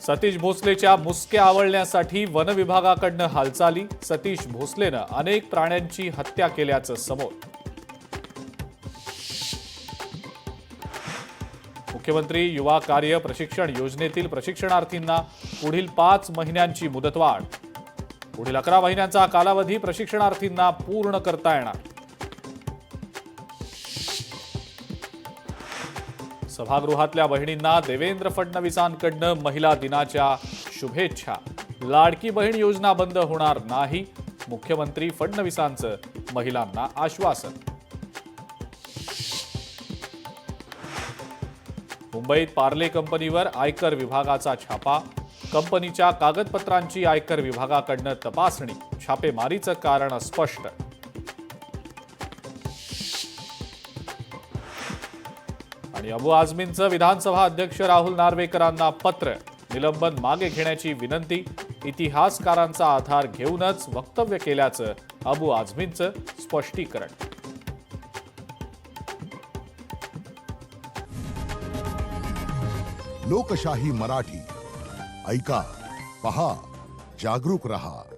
सतीश भोसलेच्या मुसक्या आवळण्यासाठी वन विभागाकडनं हालचाली. सतीश भोसलेनं अनेक प्राण्यांची हत्या केल्याचं समोर. मुख्यमंत्री युवा कार्य प्रशिक्षण योजनेतील प्रशिक्षणार्थींना पुढील 5 महिन्यांची मुदतवाढ. पुढील 11 महिन्यांचा कालावधी प्रशिक्षणार्थींना पूर्ण करता येणार. सभागृहातल्या बहिणींना देवेंद्र फडणवीसांकडनं महिला दिनाच्या शुभेच्छा. लाडकी बहीण योजना बंद होणार नाही, मुख्यमंत्री फडणवीसांचं महिलांना आश्वासन. मुंबईत पार्ले कंपनीवर आयकर विभागाचा छापा. कंपनीच्या कागदपत्रांची आयकर विभागाकडनं तपासणी. छापेमारीचं कारण स्पष्ट. आणि अबू आझमींचं विधानसभा अध्यक्ष राहुल नार्वेकरांना पत्र. निलंबन मागे घेण्याची विनंती. इतिहासकारांचा आधार घेऊनच वक्तव्य केल्याचं अबू आझमींचं स्पष्टीकरण. लोकशाही मराठी ऐका, पहा, जागरूक रहा.